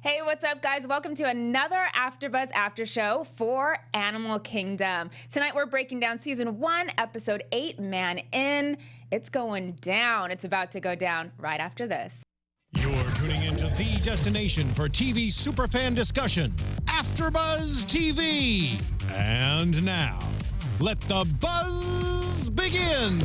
Hey, what's up, guys? Welcome to another AFTERBUZZ after show for Animal Kingdom. Tonight, we're breaking down Season 1, Episode 8, Man In. It's going down. It's about to go down right after this. You're tuning into the destination for TV superfan discussion, AFTERBUZZ TV. And now, let the buzz begin.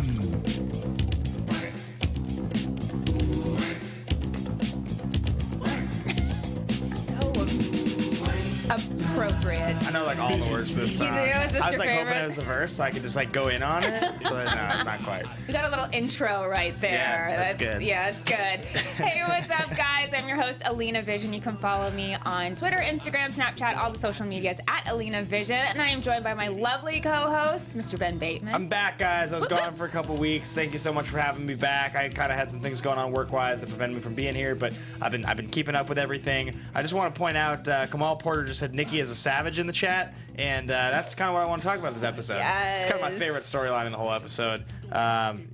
Appropriate. I know like all the words to this song. You do? Is this I was your like hoping favorite? it was the verse so I could just like go in on it, but no, it's not quite. We got a little intro right there. Yeah, that's good. Yeah, it's good. Hey, what's up, guys? I'm your host, Alina Vision. You can follow me on Twitter, Instagram, Snapchat, all the social medias at Alina Vision. And I am joined by my lovely co-host, Mr. Ben Bateman. I'm back, guys. I was gone for a couple weeks. Thank you so much for having me back. I kind of had some things going on work-wise that prevented me from being here, but I've been keeping up with everything. I just want to point out, Kamal Porter just said Nikki is a savage in the chat, and that's kind of what I want to talk about this episode. Yes. It's kind of my favorite storyline in the whole episode.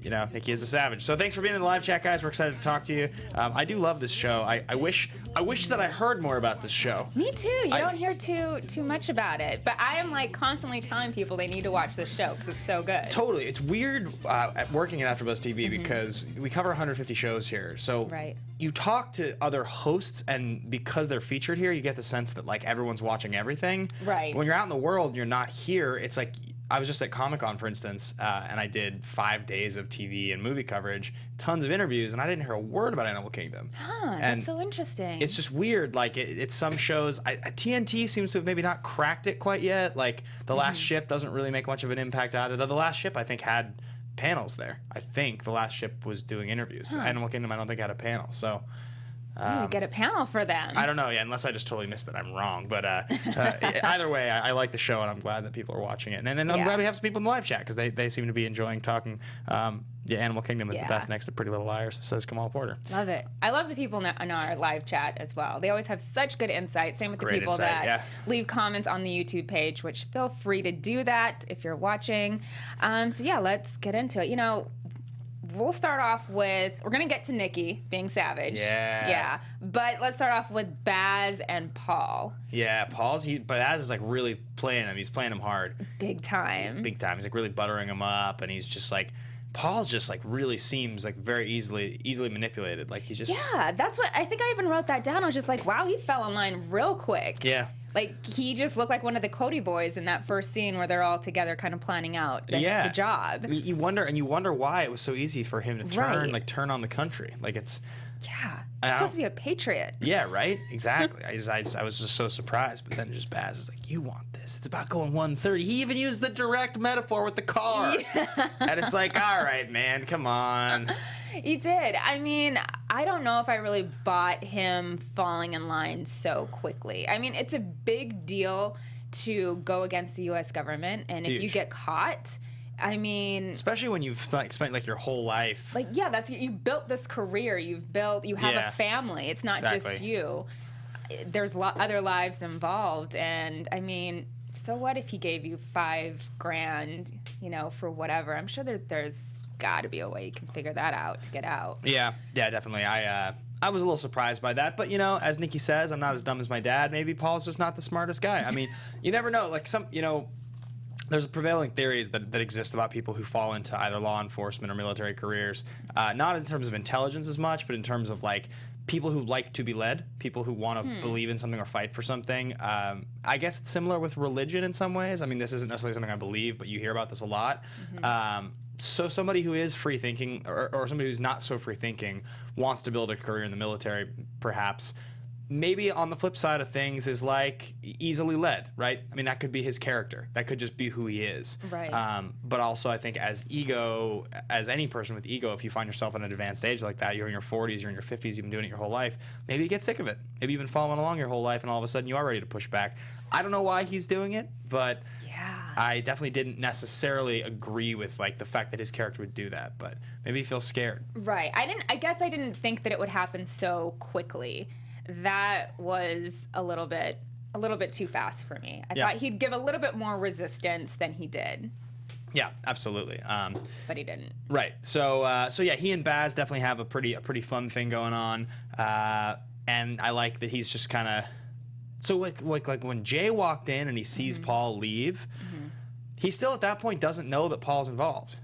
You know, Nikki is a savage. So thanks for being in the live chat, guys. We're excited to talk to you. I do love this show. I wish that I heard more about this show. Me too. You don't hear too much about it, but I am like constantly telling people they need to watch this show because it's so good. Totally. It's weird at working at AfterBuzz TV because we cover 150 shows here. So you talk to other hosts, and because they're featured here, you get the sense that like everyone's watching everything. Right. But when you're out in the world and you're not here, it's like I was just at Comic-Con, for instance, and I did 5 days of TV and movie coverage, tons of interviews, and I didn't hear a word about Animal Kingdom. Huh, and that's so interesting. It's just weird. Like, it's some shows, TNT seems to have maybe not cracked it quite yet. Like, The Last Ship doesn't really make much of an impact either. The Last Ship, I think, had panels there. I think The Last Ship was doing interviews. The Animal Kingdom, I don't think, had a panel. So we get a panel for them. I don't know, yeah, unless I just totally missed it. I'm wrong. But either way, I like the show, and I'm glad that people are watching it. And then I'm glad we have some people in the live chat because they seem to be enjoying talking. Animal Kingdom is the best next to Pretty Little Liars, says Kamal Porter. Love it. I love the people in our live chat as well. They always have such good insight. Same with the people that leave comments on the YouTube page, which feel free to do that if you're watching. So yeah, let's get into it. You know, we'll start off with, we're going to get to Nikki being savage. Yeah. But let's start off with Baz and Paul. Yeah, Baz is like really playing him. He's playing him hard. Big time. Big time. He's like really buttering him up, and he's just like, Paul's just like really seems like very easily manipulated. Like he's just. Yeah, that's what, I think I even wrote that down. I was just like, wow, he fell in line real quick. Yeah. Like, he just looked like one of the Cody boys in that first scene where they're all together kind of planning out the job. You wonder why it was so easy for him to turn on the country. Like, it's... Yeah. He's supposed to be a patriot. Yeah, right? Exactly. I was just so surprised. But then just Baz is like, you want this. It's about going 130. He even used the direct metaphor with the car. Yeah. And it's like, all right, man, come on. He did. I mean, I don't know if I really bought him falling in line so quickly. I mean, it's a big deal to go against the U.S. government, and if you get caught, I mean, especially when you've spent like your whole life. Like, yeah, you built this career. You have a family. It's not just you. There's other lives involved, and I mean, so what if he gave you $5,000, you know, for whatever? I'm sure there's got to be a way you can figure that out to get out. Yeah, definitely. I was a little surprised by that, but you know, as Nikki says, I'm not as dumb as my dad. Maybe Paul's just not the smartest guy. I mean, you never know. Like there's prevailing theories that exist about people who fall into either law enforcement or military careers, not in terms of intelligence as much, but in terms of like people who like to be led, people who want to believe in something or fight for something. I guess it's similar with religion in some ways. I mean, this isn't necessarily something I believe, but you hear about this a lot. So somebody who is free thinking or somebody who's not so free thinking wants to build a career in the military, perhaps. Maybe on the flip side of things is like easily led, right? I mean, that could be his character. That could just be who he is. Right. But also I think as any person with ego, if you find yourself at an advanced age like that, you're in your 40s, you're in your 50s, you've been doing it your whole life, maybe you get sick of it. Maybe you've been following along your whole life and all of a sudden you are ready to push back. I don't know why he's doing it, but I definitely didn't necessarily agree with like the fact that his character would do that, but maybe he feels scared. Right. I guess I didn't think that it would happen so quickly. That was a little bit too fast for me. I thought he'd give a little bit more resistance than he did. Yeah, absolutely. But he didn't. Right. So yeah, he and Baz definitely have a pretty fun thing going on. And I like that he's just kind of... So, like when Jay walked in and he sees Paul leave, he still at that point doesn't know that Paul's involved.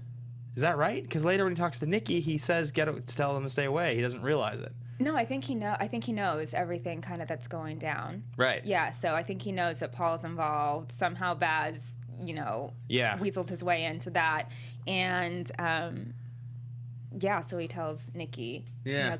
Is that right? Because later when he talks to Nikki, he says, tell him to stay away. He doesn't realize it. No, I think he knows everything kind of that's going down. Right. Yeah, so I think he knows that Paul's involved. Somehow Baz, weaseled his way into that. And, so he tells Nikki,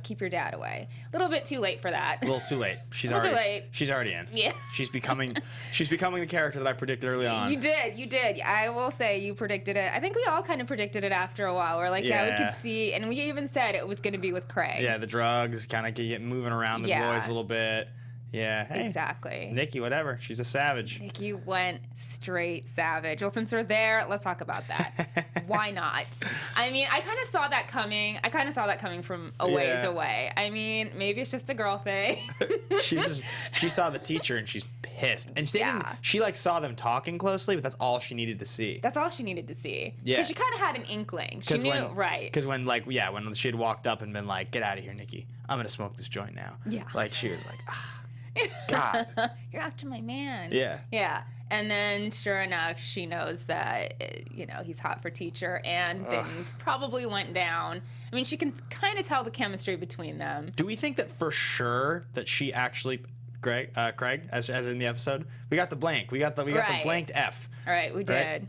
keep your dad away. A little bit too late for that. A little too late. She's already in. Yeah. She's becoming the character that I predicted early on. You did. I will say you predicted it. I think we all kind of predicted it after a while. We're like, we could see, and we even said it was going to be with Craig. Yeah, the drugs kind of get moving around the boys a little bit. Yeah. Hey, exactly. Nikki, whatever. She's a savage. Nikki went straight savage. Well, since we're there, let's talk about that. Why not? I mean, I kind of saw that coming. From a ways away. I mean, maybe it's just a girl thing. She saw the teacher and she's pissed. And she like saw them talking closely, but that's all she needed to see. That's all she needed to see. Yeah. Because she kind of had an inkling. She knew, right. Because when she had walked up and been like, get out of here, Nikki. I'm going to smoke this joint now. Yeah. Like, she was like, God. You're after my man. Yeah. Yeah. And then, sure enough, she knows that, he's hot for teacher, and things probably went down. I mean, she can kind of tell the chemistry between them. Do we think that for sure that she actually, Craig, as in the episode, we got the blank. We got the blanked F. All right, we did.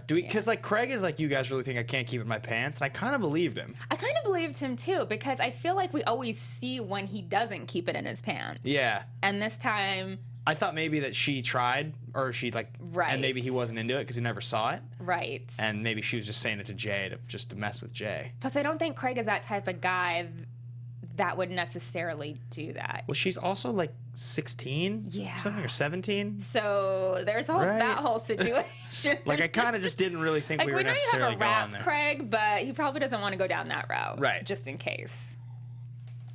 Do we? Because Craig is like, you guys really think I can't keep it in my pants? And I kind of believed him. I kind of believed him too, because I feel like we always see when he doesn't keep it in his pants. Yeah. And this time, I thought maybe that she tried, or she and maybe he wasn't into it because he never saw it. Right. And maybe she was just saying it to Jay to mess with Jay. Plus, I don't think Craig is that type of guy that would necessarily do that. Well, she's also like 16, something, or 17. So there's that whole situation. I kind of just didn't really think we were necessarily going there. We know you have a rap, Craig, but he probably doesn't want to go down that route. Right. Just in case.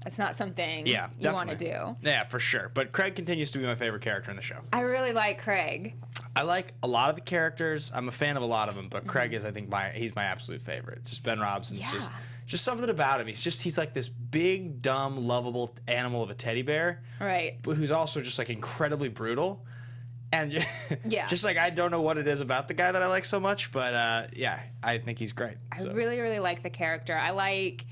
It's not something you want to do. Yeah, for sure. But Craig continues to be my favorite character in the show. I really like Craig. I like a lot of the characters. I'm a fan of a lot of them, but Craig is, I think, he's my absolute favorite. Just Ben Robson's just something about him. He's like this big, dumb, lovable animal of a teddy bear. Right. But who's also just like incredibly brutal. And just like, I don't know what it is about the guy that I like so much, but I think he's great. I really, really like the character. I like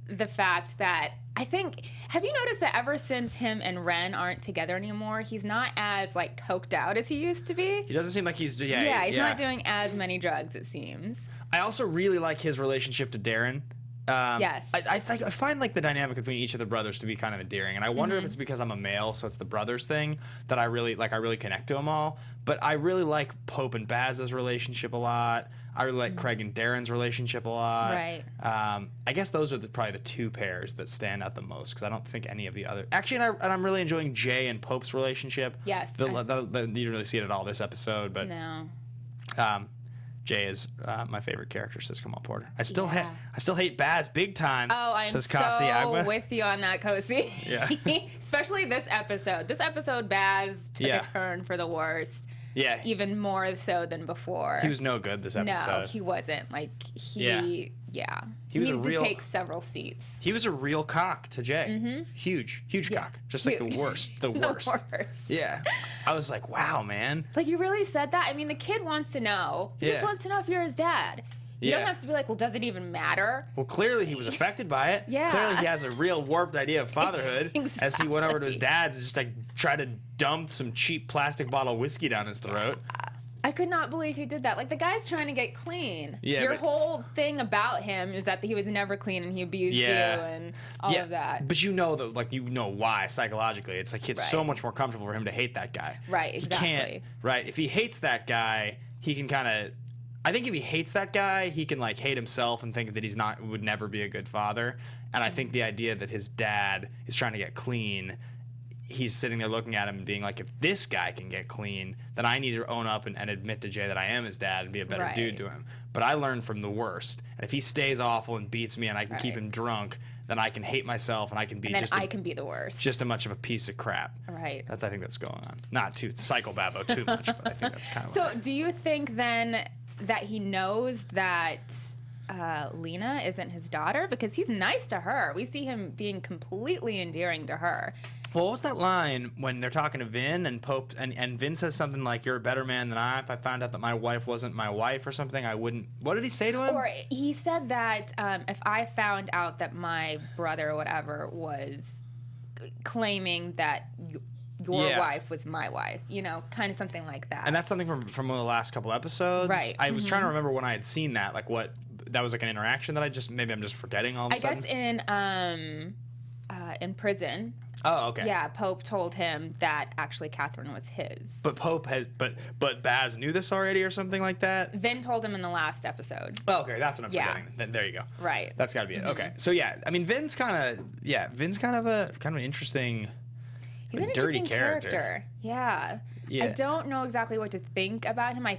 the fact that have you noticed that ever since him and Ren aren't together anymore, he's not as coked out as he used to be? He doesn't seem like he's he's not doing as many drugs, it seems. I also really like his relationship to Darren. Yes. I find the dynamic between each of the brothers to be kind of endearing, and I wonder if it's because I'm a male, so it's the brothers thing that I really connect to them all. But I really like Pope and Baz's relationship a lot. I really like Craig and Darren's relationship a lot. Right. I guess those are probably the two pairs that stand out the most, because I don't think any of the other... Actually, and I'm really enjoying Jay and Pope's relationship. Yes. You didn't really see it at all this episode, but... No. Jay is my favorite character, says Kamal Porter. I still hate Baz big time. Oh, I'm says so with you on that, Kosi. Yeah. Especially this episode. This episode, Baz took a turn for the worst. Yeah. Even more so than before. He was no good this episode. No, he wasn't. He needed to take several seats. He was a real cock to Jay. Mm-hmm. Huge cock. Just like the worst. The worst. Yeah. I was like, wow, man. You really said that? I mean, the kid wants to know. He just wants to know if you're his dad. You don't have to be like, well, does it even matter? Well, clearly he was affected by it. Yeah. Clearly he has a real warped idea of fatherhood. Exactly. As he went over to his dad's and just tried to dump some cheap plastic bottle of whiskey down his throat. I could not believe he did that. The guy's trying to get clean. Yeah, Your whole thing about him is that he was never clean and he abused you and all of that. But you know why psychologically. It's it's so much more comfortable for him to hate that guy. Right, exactly. He can't, right? If he hates that guy, he can kind of... I think if he hates that guy, he can hate himself and think that would never be a good father. And I think the idea that his dad is trying to get clean, he's sitting there looking at him and being like, if this guy can get clean, then I need to own up and admit to Jay that I am his dad and be a better dude to him. But I learned from the worst. And if he stays awful and beats me and I can keep him drunk, then I can hate myself and I can be I can be the worst. Just as much of a piece of crap. Right. I think that's going on. Not too psychobabble too much, but I think that's kind of So do you think then that he knows that Alina isn't his daughter, because he's nice to her. We see him being completely endearing to her. Well, what was that line when they're talking to Vin and Pope, and Vin says something like, "You're a better man than I. If I found out that my wife wasn't my wife or something, I wouldn't." What did he say to him? Or he said that if I found out that my brother or whatever was claiming that your wife was my wife, you know, kind of something like that. And that's something from one of the last couple episodes. Right. I was trying to remember when I had seen that, like what that was like an interaction that maybe I'm just forgetting all of a sudden. I guess in prison. Oh, okay. Yeah, Pope told him that actually Catherine was his. But but Baz knew this already or something like that? Vin told him in the last episode. Oh, okay, that's what I'm forgetting. Then there you go. Right. That's got to be it. Okay. So yeah, I mean Vin's kind of an interesting He's an dirty interesting character. Yeah. I don't know exactly what to think about him. I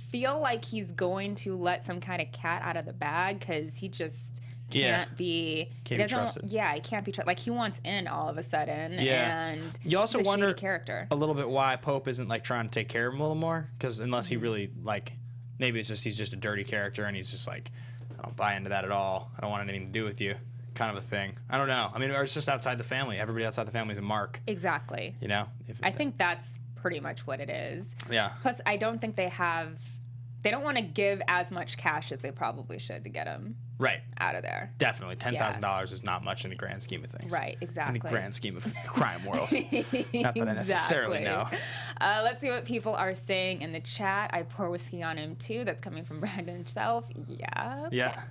feel like he's going to let some kind of cat out of the bag, because he just can't be trusted. Yeah, he can't be trusted. Like, he wants in all of a sudden. Yeah. And you also he's a wonder shady character. a little bit why Pope isn't like trying to take care of him a little more, because unless he really like, maybe it's just he's just a dirty character and he's just like, I don't buy into that at all. I don't want anything to do with you. Kind of a thing. I don't know. I mean, or it's just outside the family. Everybody outside the family is a mark. Exactly. You know? I think that's pretty much what it is. Yeah. Plus, I don't think they don't want to give as much cash as they probably should to get him out of there. Definitely. $10,000 is not much in the grand scheme of things. Right, exactly. In the grand scheme of the crime world. Not that I necessarily know. Let's see what people are saying in the chat. I pour whiskey on him too. That's coming from Brandon himself. Yeah. Okay. Yeah.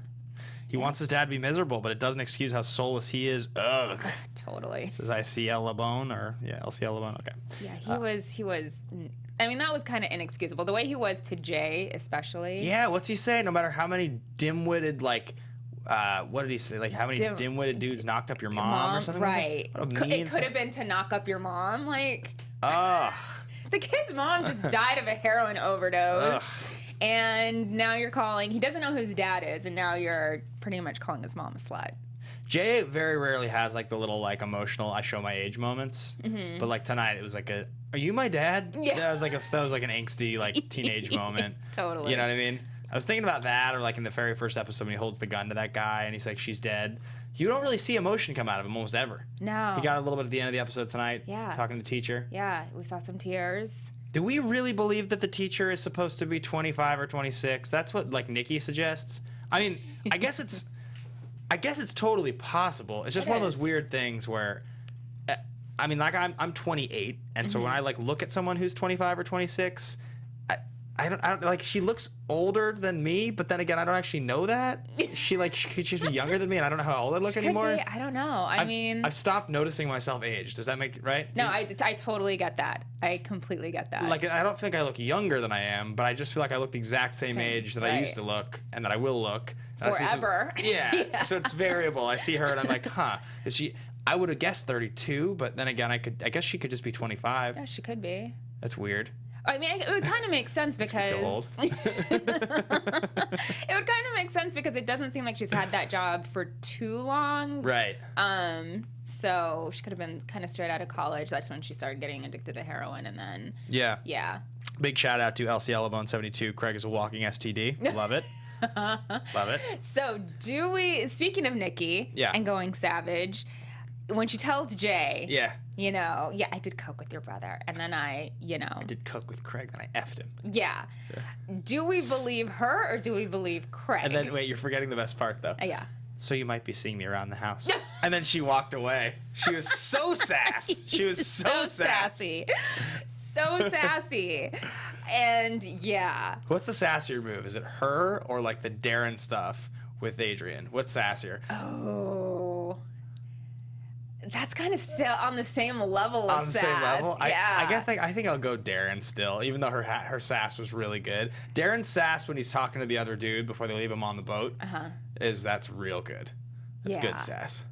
He wants his dad to be miserable, but it doesn't excuse how soulless he is. Ugh. Totally. Says ICL LeBone, or LCL LeBone. Okay. Yeah, he was. I mean, that was kind of inexcusable. The way he was to Jay, especially. Yeah, what's he say? No matter how many dim-witted, like, what did he say? Like, how many dim-witted dudes knocked up your mom or something? Right. Like that? It could have been to knock up your mom. Like, ugh. The kid's mom just died of a heroin overdose. Ugh. And now you're calling. He doesn't know who his dad is, and now you're pretty much calling his mom a slut. Jay very rarely has like the little like emotional I show my age moments, but like tonight it was like a "Are you my dad?" Yeah, that was like an angsty like teenage moment. Totally. You know what I mean? I was thinking about that, or like in the very first episode when he holds the gun to that guy and he's like, "She's dead." You don't really see emotion come out of him almost ever. No. He got a little bit at the end of the episode tonight. Yeah. Talking to the teacher. Yeah, we saw some tears. Do we really believe that the teacher is supposed to be 25 or 26? That's what like Nikki suggests. I mean, I guess it's totally possible. It's just one of those weird things where, I mean, like I'm 28, and so when I like look at someone who's 25 or 26, I don't like, she looks older than me, but then again, I don't actually know that. She could just be younger than me, and I don't know how old I look anymore. I don't know. I've stopped noticing myself age. Does that make it right? No, I totally get that. I completely get that. Like, I don't think I look younger than I am, but I just feel like I look the exact same age that I used to look, and that I will look. Forever. Yeah. So it's variable. I see her, and I'm like, huh, is she? I would have guessed 32, but then again, I guess she could just be 25. Yeah, she could be. That's weird. I mean, it would kind of make sense because feel old. It would kind of make sense because it doesn't seem like she's had that job for too long. Right. So she could have been kind of straight out of college. That's when she started getting addicted to heroin, and then yeah. Big shout out to LCL LeBone 72. Craig is a walking STD. Love it. Love it. So speaking of Nikki and going savage, when she tells Jay, I did coke with your brother, and then I did coke with Craig, then I effed him. Yeah. Do we believe her or do we believe Craig? And then, wait, you're forgetting the best part, though. Yeah. So you might be seeing me around the house. And then she walked away. She was so sass. She was so sassy. So sassy. And yeah. What's the sassier move? Is it her or like the Darren stuff with Adrian? What's sassier? Oh. That's kind of still on the same level of sass. Same level? Yeah. I think I'll go Darren still, even though her sass was really good. Darren's sass when he's talking to the other dude before they leave him on the boat that's real good. That's good sass.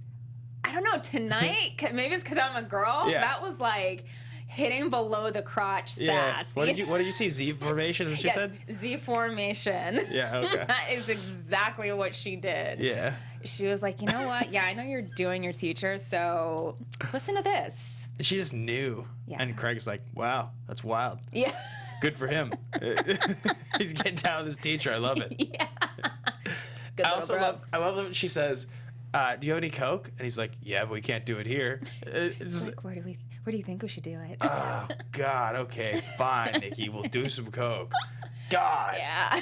I don't know, tonight, maybe it's because I'm a girl, that was like hitting below the crotch sass. What did you see? Z formation is what she said? Z formation. Yeah, okay. That is exactly what she did. Yeah. She was like, you know what? Yeah, I know you're doing your teacher, so listen to this. She just knew. Yeah. And Craig's like, wow, that's wild. Yeah. Good for him. He's getting down with his teacher. I love it. Yeah. Good I little also bro. love that she says, do you have any Coke? And he's like, yeah, but we can't do it here. It's Like, where do you think we should do it? oh, God, okay, fine, Nikki, we'll do some Coke. God. Yeah.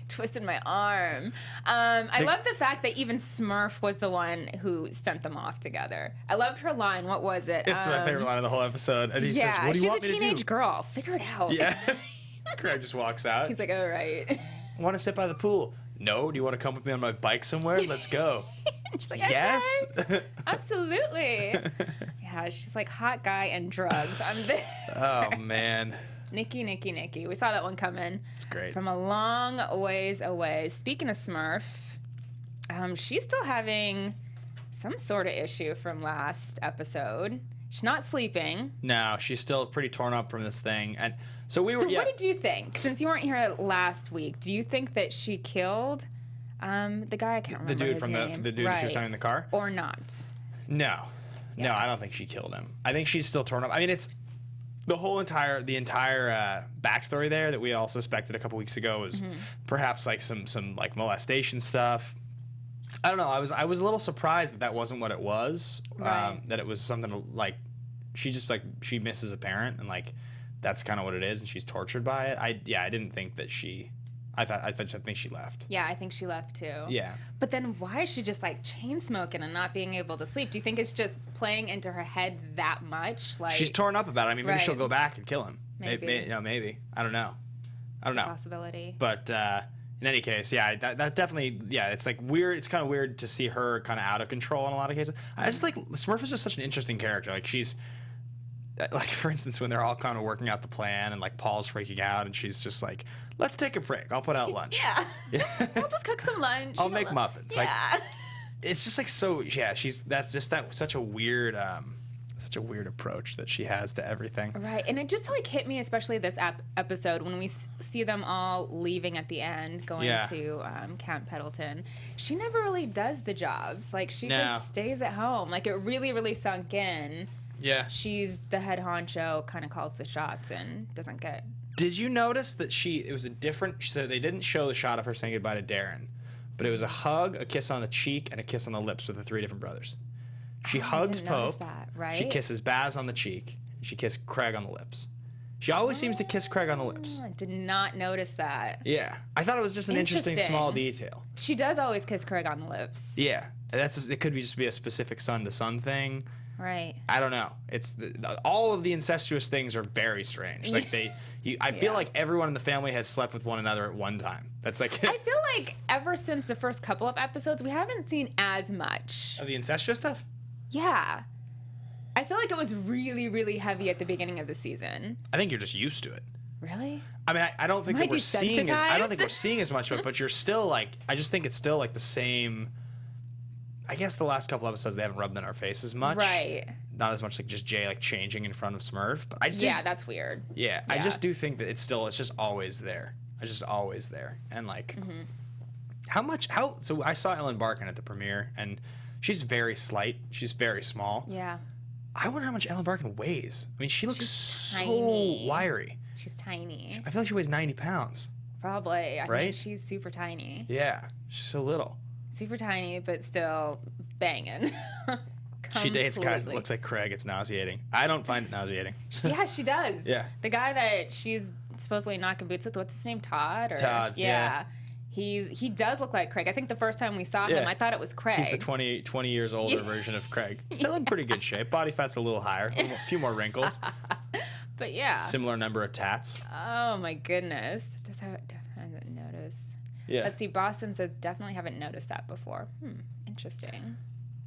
Twisted my arm. I love the fact that even Smurf was the one who sent them off together. I loved her line. What was it? It's my favorite line of the whole episode. And he says, what do you want me to do? She's a teenage girl. Figure it out. Yeah. Craig just walks out. He's like, all right. Want to sit by the pool? No. Do you want to come with me on my bike somewhere? Let's go. She's like, Yes. okay. Absolutely. Yeah, she's like, hot guy and drugs. I'm there. Oh, man. Nikki. We saw that one coming. It's great. From a long ways away. Speaking of Smurf, she's still having some sort of issue from last episode. She's not sleeping. No, she's still pretty torn up from this thing. And so we were. So what did you think? Since you weren't here last week, do you think that she killed the guy? I can't remember the dude his from name. the dude right. she was talking in the car? Or not? No, I don't think she killed him. I think she's still torn up. I mean, it's the entire backstory there that we all suspected a couple weeks ago was perhaps like some like molestation stuff. I don't know. I was a little surprised that wasn't what it was. Right. That it was something like she misses a parent and like that's kind of what it is, and she's tortured by it. I didn't think that she. I think she left. Yeah, I think she left too. Yeah. But then why is she just like chain smoking and not being able to sleep? Do you think it's just playing into her head that much? Like She's torn up about it. I mean, maybe Right. she'll go back and kill him. Maybe. Maybe. I don't know. possibility. But in any case, yeah, that definitely, yeah, it's like weird. It's kind of weird to see her kind of out of control in a lot of cases. I just like Smurf is just such an interesting character. Like she's, like for instance, when they're all kind of working out the plan and like Paul's freaking out and she's just like, let's take a break. I'll put out lunch. Yeah. We'll just cook some lunch. I'll make muffins. Yeah. Like, it's just like so. Yeah, such a weird approach that she has to everything. Right, and it just like hit me, especially this episode when we see them all leaving at the end, going to Camp Pendleton. She never really does the jobs. Like she just stays at home. Like it really, really sunk in. Yeah. She's the head honcho, kind of calls the shots, and doesn't get. Did you notice that it was a different? So they didn't show the shot of her saying goodbye to Darren, but it was a hug, a kiss on the cheek, and a kiss on the lips with the three different brothers. She hugs Pope. That, right? She kisses Baz on the cheek. And she kissed Craig on the lips. She always seems to kiss Craig on the lips. I did not notice that. Yeah, I thought it was just an interesting small detail. She does always kiss Craig on the lips. Yeah, it could just be a specific son to son thing. Right. I don't know. It's all of the incestuous things are very strange. Like I feel like everyone in the family has slept with one another at one time. That's like I feel like ever since the first couple of episodes, we haven't seen as much of the incestuous stuff. Yeah. I feel like it was really, really heavy at the beginning of the season. I think you're just used to it. Really? I mean, I don't think Am I that we're seeing as I don't desensitized? think we're seeing as much of it, but you're still like I just think it's still like the same. I guess the last couple episodes they haven't rubbed in our face as much. Right. Not as much like just Jay like changing in front of Smurf, but I just that's weird. Yeah, I just do think that it's just always there. It's just always there. And like so I saw Ellen Barkin at the premiere and she's very slight. She's very small. Yeah. I wonder how much Ellen Barkin weighs. I mean, she looks so tiny. wiry. She's tiny. I feel like she weighs 90 pounds. Probably. I Right? think she's super tiny. Yeah, she's so little. Super tiny, but still banging. She dates guys that Completely. looks like Craig. It's nauseating. I don't find it nauseating. Yeah, she does. Yeah. The guy that she's supposedly knocking boots with, what's his name? Todd? Todd, yeah. He does look like Craig. I think the first time we saw him, Yeah. I thought it was Craig. He's the 20 years older version of Craig. Still in pretty good shape. Body fat's a little higher. A few more wrinkles. But yeah. Similar number of tats. Oh my goodness. Haven't noticed. Yeah. Let's see. Boston says definitely haven't noticed that before. Interesting.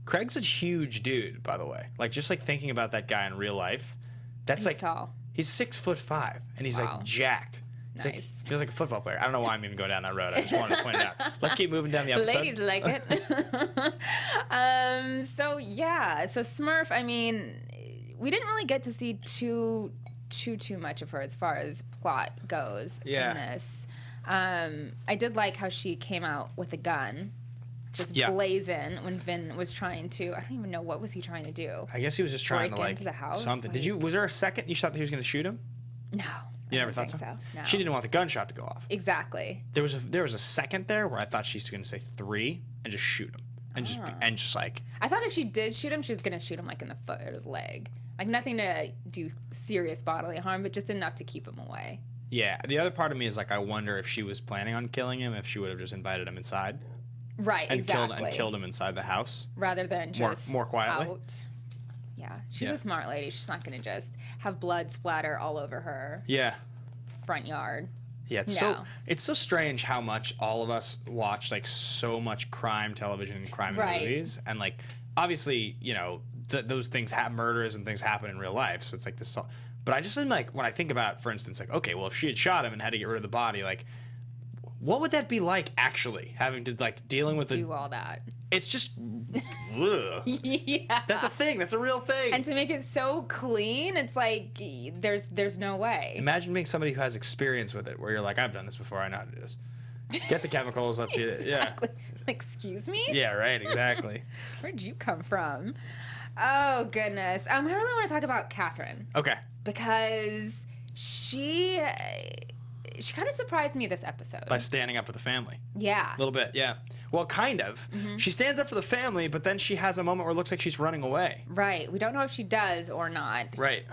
Craig's a huge dude, by the way. Like just like thinking about that guy in real life. That's He's like tall. He's 6'5" and he's Wow. like jacked. He's like, Nice. feels like a football player. I don't know why I'm even going down that road. I just wanted to point it out. Let's keep moving down the episode. Ladies like it. So yeah. So Smurf. I mean, we didn't really get to see too much of her as far as plot goes in this. I did like how she came out with a gun, just blazing when Vin was trying to. I don't even know what was he trying to do. I guess he was just trying Break to like into the house? something. Like- Was there a second you thought that he was going to shoot him? No. You never thought so? No. She didn't want the gunshot to go off. Exactly. There was a second there where I thought she's going to say 3 and just shoot him. And just like... I thought if she did shoot him, she was going to shoot him like in the foot or the leg. Like nothing to do serious bodily harm, but just enough to keep him away. Yeah. The other part of me is like, I wonder if she was planning on killing him, if she would have just invited him inside. Right, And exactly. killed him inside the house. Rather than just more quietly. out. Yeah, she's a smart lady. She's not going to just have blood splatter all over her front yard. Yeah, it's so strange how much all of us watch like so much crime television and crime movies, and like obviously those things have murders and things happen in real life, so it's like this. But I just am like when I think about, for instance, like okay, well if she had shot him and had to get rid of the body, like what would that be like actually having to like dealing with do all that? It's just, ugh. Yeah. That's a thing. That's a real thing. And to make it so clean, it's like there's no way. Imagine being somebody who has experience with it, where you're like, I've done this before. I know how to do this. Get the chemicals. Let's see it. Yeah. Excuse me? Yeah. Right. Exactly. Where'd you come from? Oh goodness. I really want to talk about Catherine. Okay. Because she kind of surprised me this episode. By standing up for the family. Yeah. A little bit. Yeah. Well, kind of. Mm-hmm. She stands up for the family, but then she has a moment where it looks like she's running away. Right. We don't know if she does or not. Right.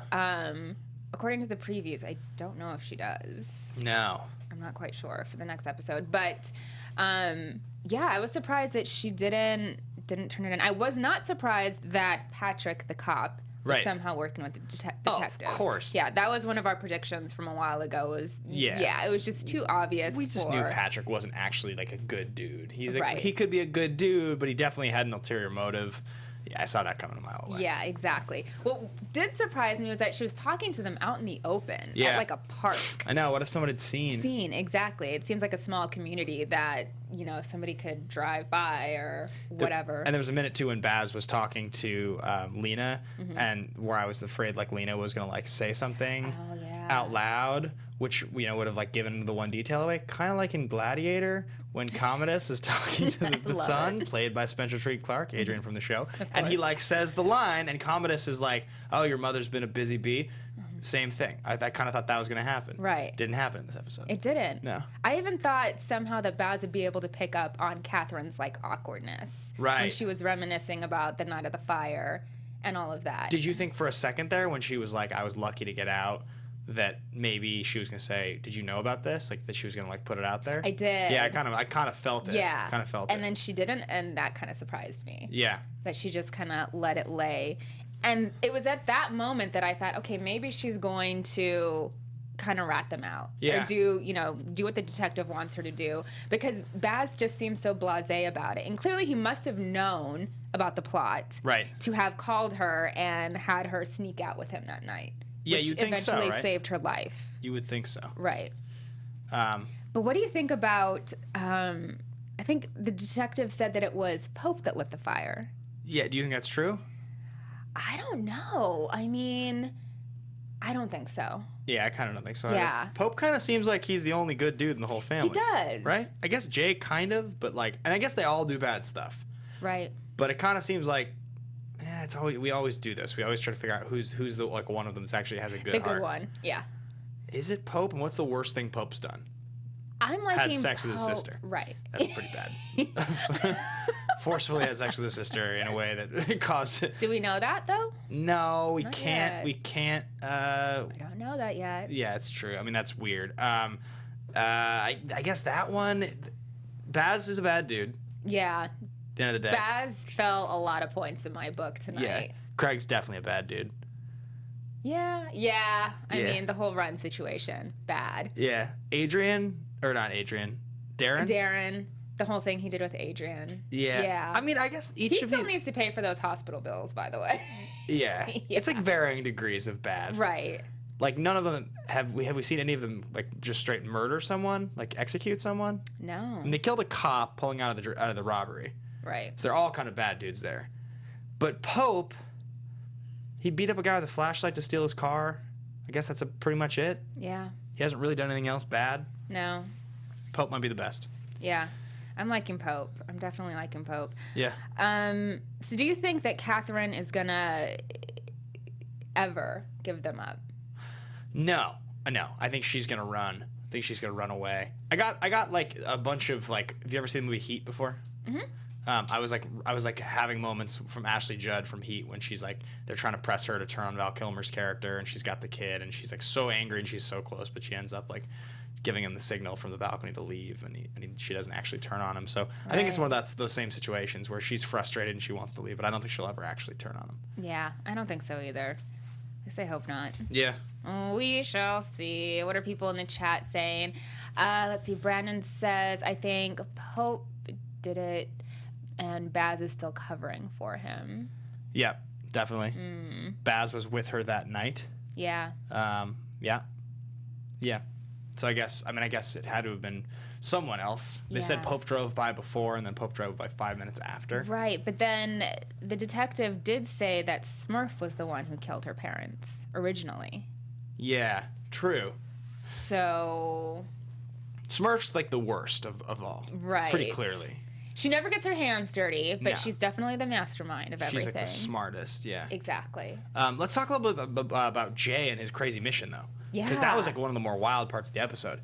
According to the previews, I don't know if she does. No. I'm not quite sure for the next episode. But, yeah, I was surprised that she didn't turn it in. I was not surprised that Patrick, the cop, was somehow working with the detective. Oh, of course. Yeah, that was one of our predictions from a while ago. Yeah, it was just too obvious. We just knew Patrick wasn't actually like a good dude. He's like, he could be a good dude, but he definitely had an ulterior motive. Yeah, I saw that coming a mile away. Yeah, exactly. What did surprise me was that she was talking to them out in the open at like a park. I know. What if someone had seen? Exactly. It seems like a small community that, somebody could drive by or whatever. And there was a minute, too, when Baz was talking to Lena, and where I was afraid, like, Lena was going to, like, say something out loud, which, would have, like, given the one detail away. Kind of like in Gladiator, when Commodus is talking to the son, played by Spencer Treat Clark, Adrian from the show, and he, like, says the line, and Commodus is like, oh, your mother's been a busy bee. Same thing. I kind of thought that was going to happen. Right. Didn't happen in this episode. It didn't. No. I even thought somehow that Baz would be able to pick up on Catherine's, like, awkwardness. Right. When she was reminiscing about the night of the fire and all of that. Did you think for a second there when she was like, I was lucky to get out, that maybe she was going to say, did you know about this? Like, that she was going to, like, put it out there? I did. Yeah, I kind of felt it. Yeah. Kind of felt it. And then she didn't, and that kind of surprised me. Yeah. That she just kind of let it lay. And it was at that moment that I thought, okay, maybe she's going to kind of rat them out. Yeah. Or do what the detective wants her to do. Because Baz just seems so blasé about it. And clearly he must have known about the plot. Right. To have called her and had her sneak out with him that night. Yeah, which you'd think so, eventually right? saved her life. You would think so. Right. But what do you think about, I think the detective said that it was Pope that lit the fire. Yeah, do you think that's true? I don't know. I mean, I don't think so. Yeah, I kind of don't think so. Yeah. Pope kind of seems like he's the only good dude in the whole family. He does. Right? I guess Jay kind of, but like, and I guess they all do bad stuff. Right. But it kind of seems like, we always do this. We always try to figure out who's the like one of them that actually has a good heart. The good one, yeah. Is it Pope? And what's the worst thing Pope's done? I'm liking had sex with his sister. Right. That's pretty bad. Forcefully had sex with his sister in a way that caused it. Do we know that though? No, we Not can't. yet. We can't. I don't know that yet. Yeah, it's true. I mean, that's weird. I guess that one. Baz is a bad dude. Yeah. At the end of the day. Baz fell a lot of points in my book tonight. Yeah. Craig's definitely a bad dude. Yeah. I mean, the whole run situation, bad. Yeah. Darren. The whole thing he did with Adrian. Yeah. I mean, I guess he still needs to pay for those hospital bills, by the way. Yeah. It's like varying degrees of bad. Right. Like none of them have we seen any of them like just straight murder someone, like execute someone? No. And they killed a cop pulling out of the robbery. Right. So they're all kind of bad dudes there. But Pope, he beat up a guy with a flashlight to steal his car. I guess that's pretty much it. Yeah. He hasn't really done anything else bad. No. Pope might be the best. Yeah. I'm liking Pope. I'm definitely liking Pope. Yeah. So do you think that Catherine is gonna ever give them up? No. No, I think she's gonna run. I think she's gonna run away. I got like a bunch of like. Have you ever seen the movie Heat before? Mm-hmm. I was like having moments from Ashley Judd from Heat when she's like they're trying to press her to turn on Val Kilmer's character, and she's got the kid, and she's like so angry, and she's so close, but she ends up like giving him the signal from the balcony to leave, and she doesn't actually turn on him. So right. I think it's one of those same situations where she's frustrated and she wants to leave, but I don't think she'll ever actually turn on him. Yeah, I don't think so either. At least I hope not. Yeah. We shall see. What are people in the chat saying? Let's see. Brandon says, I think Pope did it, and Baz is still covering for him. Yep, definitely. Baz was with her that night. Yeah. Yeah. So I guess it had to have been someone else. They said Pope drove by before, and then Pope drove by 5 minutes after. Right, but then the detective did say that Smurf was the one who killed her parents originally. Yeah, true. So... Smurf's like the worst of all. Right. Pretty clearly. She never gets her hands dirty, but she's definitely the mastermind of everything. She's like the smartest, yeah. Exactly. Let's talk a little bit about Jay and his crazy mission, though. Yeah. Because that was like one of the more wild parts of the episode.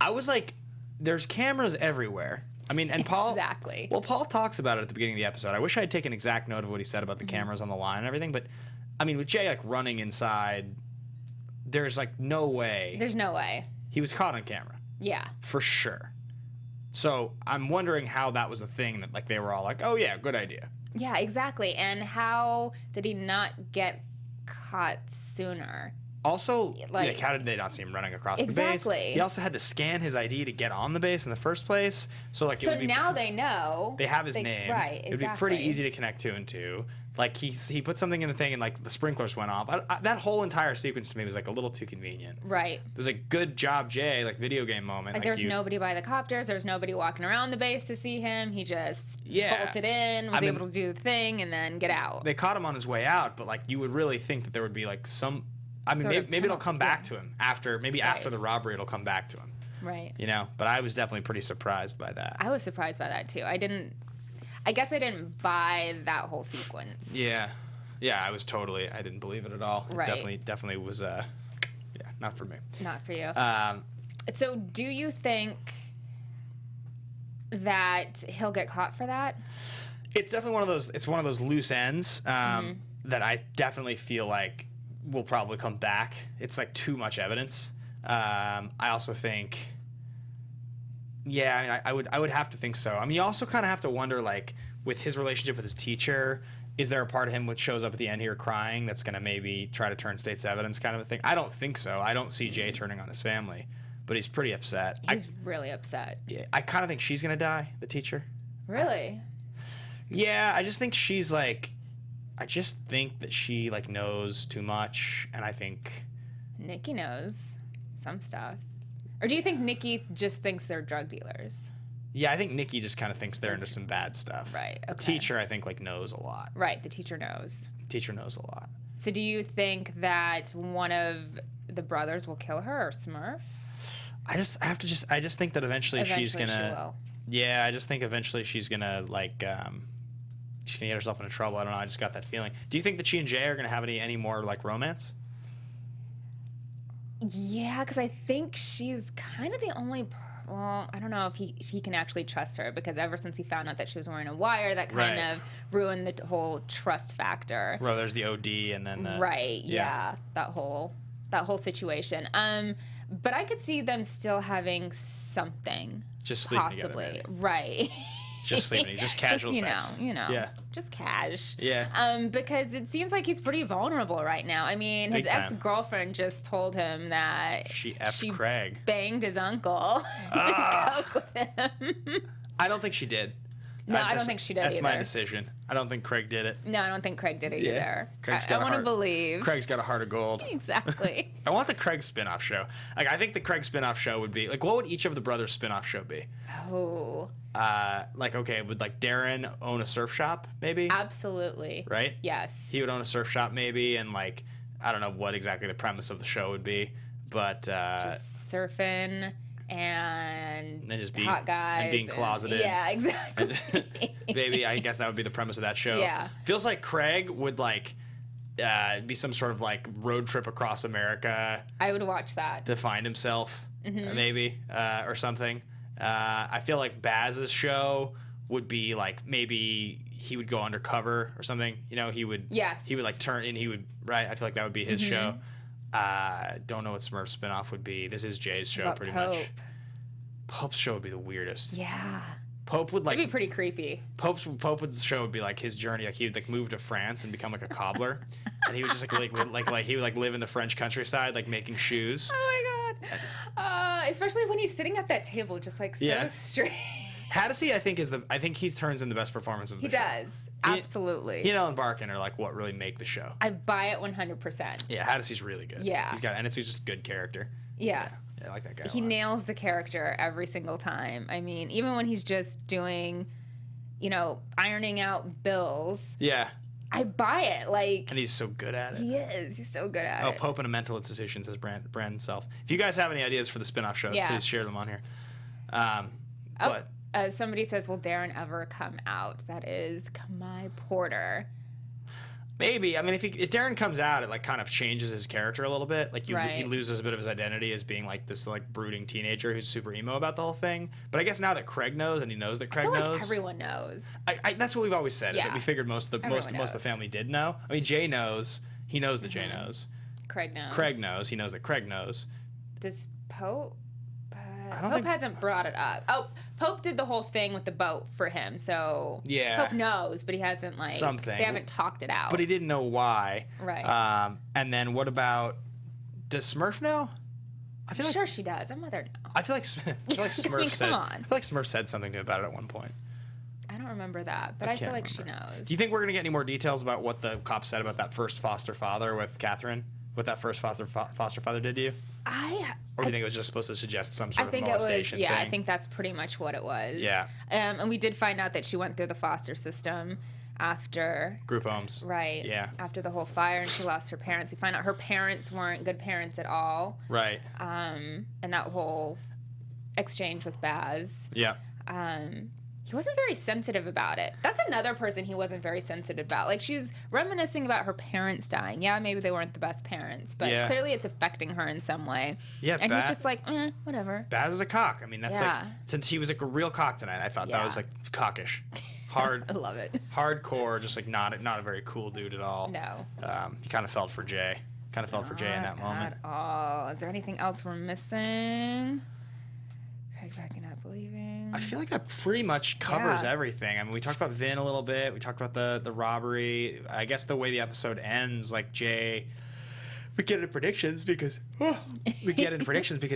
I was like, there's cameras everywhere. I mean, and Paul... Exactly. Well, Paul talks about it at the beginning of the episode. I wish I had taken exact note of what he said about the cameras on the line and everything, but, I mean, with Jay, like, running inside, there's, like, no way. There's no way. He was caught on camera. Yeah. For sure. So I'm wondering how that was a thing that, like, they were all like, oh, yeah, good idea. Yeah, exactly. And how did he not get caught sooner? Also, like, how did they not see him running across the base? He also had to scan his ID to get on the base in the first place. So, like, it would be now they know. They have his name. Right, exactly. It would be pretty easy to connect two and two. Like, he put something in the thing and, like, the sprinklers went off. That whole entire sequence to me was, like, a little too convenient. Right. It was a good job, Jay, like, video game moment. Like there was nobody by the copters. There was nobody walking around the base to see him. He just bolted in, was able to do the thing, and then get out. They caught him on his way out, but, like, you would really think that there would be, like, some... I mean, maybe it'll come back to him after the robbery. It'll come back to him. Right. You know, but I was definitely pretty surprised by that. I was surprised by that too. I guess I didn't buy that whole sequence. Yeah, I didn't believe it at all. Right. It definitely was. Not for me. Not for you. So, do you think that he'll get caught for that? It's definitely one of those. It's one of those loose ends that I definitely feel like will probably come back. It's like too much evidence. I also think, I would have to think so. I mean, you also kind of have to wonder, like, with his relationship with his teacher, is there a part of him which shows up at the end here crying that's going to maybe try to turn state's evidence kind of a thing? I don't think so. I don't see Jay turning on his family, but he's pretty upset. He's really upset. Yeah, I kind of think she's going to die, the teacher. Really? Yeah, I just think she's like... I just think that she, like, knows too much, and I think... Nikki knows some stuff. Or do you think Nikki just thinks they're drug dealers? Yeah, I think Nikki just kind of thinks they're into some bad stuff. Right, okay. The teacher, I think, like, knows a lot. Right, the teacher knows. The teacher knows a lot. So do you think that one of the brothers will kill her, or Smurf? I just think that eventually she's gonna... she will. Yeah, I just think eventually she's gonna, like, she's gonna get herself into trouble. I don't know. I just got that feeling. Do you think that she and Jay are gonna have any more, like, romance? Yeah, because I think she's kind of the only. Well, I don't know if he can actually trust her, because ever since he found out that she was wearing a wire, that kind of ruined the whole trust factor. Well, there's the OD and then the... Right. Yeah. That whole situation. But I could see them still having something. Just sleeping possibly. Together, maybe. Right. Just sleeping, just casual sex. You know. Yeah. Just cash. Yeah. Because it seems like he's pretty vulnerable right now. I mean, his ex-girlfriend just told him that she Craig. Banged his uncle to coke with him. I don't think she did. No, I don't think she did That's either. my decision. I don't think Craig did it. No, I don't think Craig did it either. I want to believe. Craig's got a heart of gold. Exactly. I want the Craig spinoff show. Like, I think the Craig spinoff show would be, like, what would each of the brothers' spinoff show be? Oh. Like, okay, would, like, Darren own a surf shop, maybe? Absolutely. Right? Yes. He would own a surf shop, maybe, and, like, I don't know what exactly the premise of the show would be, but... just surfing and just hot guys. And being closeted. Yeah, exactly. Maybe, I guess that would be the premise of that show. Yeah. Feels like Craig would, like... It'd be some sort of like road trip across America. I would watch that. To find himself, maybe, or something. I feel like Baz's show would be like maybe he would go undercover or something. You know, he would like turn and he would, right? I feel like that would be his show. Don't know what Smurf spinoff would be. This is Jay's show pretty much. Pope's show would be the weirdest. Yeah. Pope would like. It'd be pretty creepy. Pope's show would be like his journey. Like he would like move to France and become like a cobbler, and he would just like he would like live in the French countryside, like making shoes. Oh my god! Especially when he's sitting at that table, just like so straight. Hadesy, I think he turns in the best performance of the show. He does. Absolutely. He and Ellen Barkin are like what really make the show. I buy it 100%. Yeah, Hadesy's really good. Yeah. And it's just a good character. Yeah. I like that guy. He nails the character every single time. I mean, even when he's just doing, you know, ironing out bills. Yeah. I buy it. Like. And he's so good at it. He is. He's so good at it. Oh, Pope in a mental institution, says Brandon Self. If you guys have any ideas for the spin-off shows, please share them on here. But somebody says, will Darren ever come out? That is Kamai Porter. Maybe. I mean, if Darren comes out, it like kind of changes his character a little bit. Like he loses a bit of his identity as being like this like brooding teenager who's super emo about the whole thing. But I guess now that Craig knows and he knows that Craig knows, like everyone knows. That's what we've always said. Yeah. That we figured most of the family did know. I mean, Jay knows. He knows that Jay knows. Craig knows. Craig knows. He knows that Craig knows. Does Pope? Pope hasn't brought it up. Oh, Pope did the whole thing with the boat for him, so Pope knows, but he hasn't like something. They haven't talked it out. But he didn't know why. Right. And then what about? Does Smurf know? I feel sure she does. I'm mother now. I feel like Smurf I mean, said. come on. I feel like Smurf said something to about it at one point. I don't remember that, but I feel like she knows. Do you think we're gonna get any more details about what the cop said about that first foster father with Catherine? What that first foster father did to you? Or do you think it was just supposed to suggest some sort of molestation thing? I think that's pretty much what it was. Yeah. And we did find out that she went through the foster system after... Group homes. Right. Yeah. After the whole fire and she lost her parents. We find out her parents weren't good parents at all. Right. And that whole exchange with Baz. Yeah. He wasn't very sensitive about it. That's another person he wasn't very sensitive about. Like, she's reminiscing about her parents dying. Yeah, maybe they weren't the best parents, but clearly it's affecting her in some way. Yeah, and he's just like, whatever. Baz is a cock. I mean, that's like, since he was like a real cock tonight, I thought that was like cockish. Hard. I love it. Hardcore, just like not a very cool dude at all. No. He kind of felt for Jay. Kind of felt for Jay in that moment. At all. Is there anything else we're missing? Craig back and not believing. I feel like that pretty much covers everything. I mean, we talked about Vin a little bit. We talked about the robbery. I guess the way the episode ends, like Jay, we get into predictions because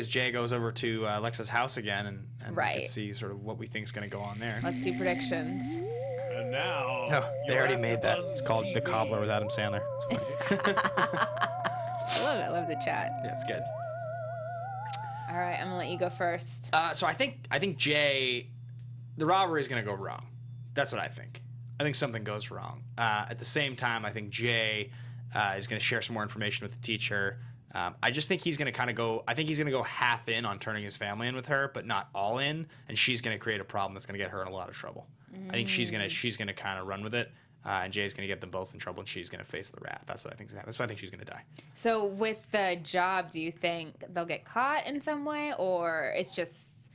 Jay goes over to Lexa's house again, and we can see sort of what we think is going to go on there. Let's see predictions. And now, they already made that. It's called The Cobbler with Adam Sandler. I love it. I love the chat. Yeah, it's good. All right, I'm gonna let you go first. So I think Jay, the robbery is gonna go wrong. That's what I think. I think something goes wrong. At the same time, I think Jay is gonna share some more information with the teacher. I just think he's gonna kind of go. I think he's gonna go half in on turning his family in with her, but not all in. And she's gonna create a problem that's gonna get her in a lot of trouble. I think she's gonna kind of run with it. And Jay's going to get them both in trouble, and she's going to face the wrath. That's what I think. That's why I think she's going to die. So with the job, do you think they'll get caught in some way, or it's just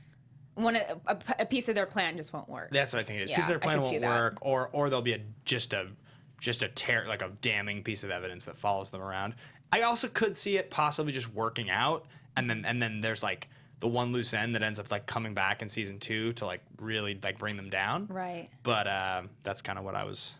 a piece of their plan just won't work? That's what I think it is. A piece of their plan won't work, or there'll be just a like a damning piece of evidence that follows them around. I also could see it possibly just working out, and then there's like the one loose end that ends up like coming back in season 2 to like really like bring them down. Right. But that's kind of what I was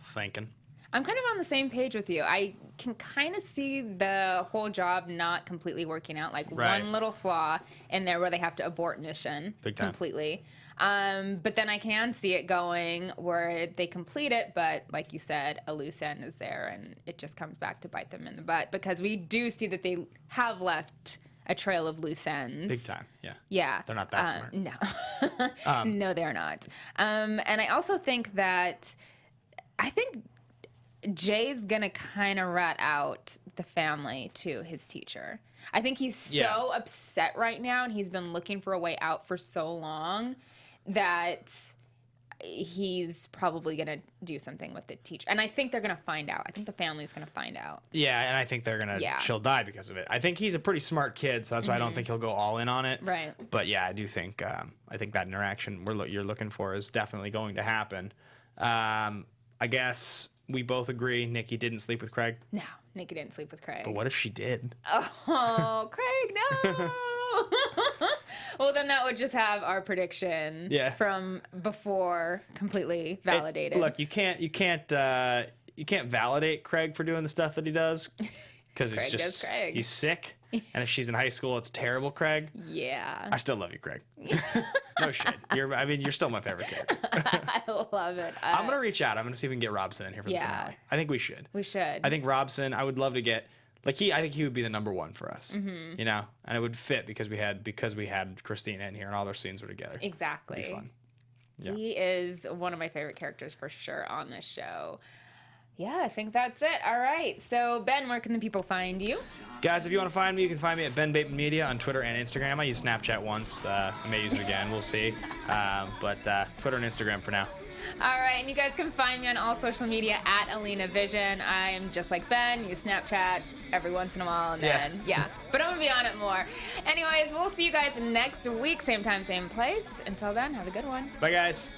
thinking. I'm kind of on the same page with you. I can kind of see the whole job not completely working out, like one little flaw in there where they have to abort mission completely. But then I can see it going where they complete it, but like you said, a loose end is there and it just comes back to bite them in the butt, because we do see that they have left a trail of loose ends. Big time, yeah. Yeah. They're not that smart. No. No, they're not. And I also think that I think Jay's gonna kind of rat out the family to his teacher. I think he's so upset right now, and he's been looking for a way out for so long that he's probably going to do something with the teacher. And I think they're going to find out. I think the family's going to find out. Yeah, and I think they're going to, she'll die because of it. I think he's a pretty smart kid, so that's why I don't think he'll go all in on it. Right. But yeah, I do think, I think that interaction you're looking for is definitely going to happen. I guess we both agree Nikki didn't sleep with Craig. No, Nikki didn't sleep with Craig. But what if she did? Oh, Craig, no. Well, then that would just have our prediction from before completely validated. Look, you can't validate Craig for doing the stuff that he does because it's just he's sick. And if she's in high school, it's terrible, Craig. Yeah. I still love you, Craig. No shit. You're still my favorite kid. I love it. I'm gonna reach out. I'm gonna see if we can get Robson in here for the finale. I think we should. We should. I think Robson. I would love to get I think he would be the #1 for us. You know, and it would fit because we had Christina in here and all their scenes were together. Exactly. It'd be fun. Yeah. He is one of my favorite characters for sure on this show. Yeah, I think that's it. All right. So, Ben, where can the people find you? Guys, if you want to find me, you can find me at Ben Bateman Media on Twitter and Instagram. I used Snapchat once. I may use it again. We'll see. But Twitter and Instagram for now. All right, and you guys can find me on all social media at Alina Vision. I'm just like Ben, use Snapchat every once in a while, and then, but I'm going to be on it more. Anyways, we'll see you guys next week, same time, same place. Until then, have a good one. Bye, guys.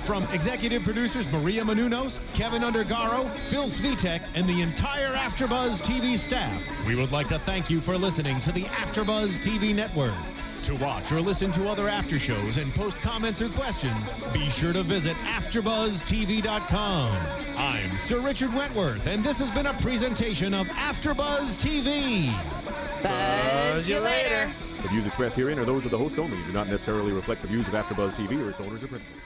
From executive producers Maria Menounos, Kevin Undergaro, Phil Svitek, and the entire AfterBuzz TV staff, we would like to thank you for listening to the AfterBuzz TV network. To watch or listen to other after shows and post comments or questions, be sure to visit AfterBuzzTV.com. I'm Sir Richard Wentworth, and this has been a presentation of AfterBuzz TV. Buzz you later. The views expressed herein are those of the hosts only and do not necessarily reflect the views of AfterBuzz TV or its owners or principals.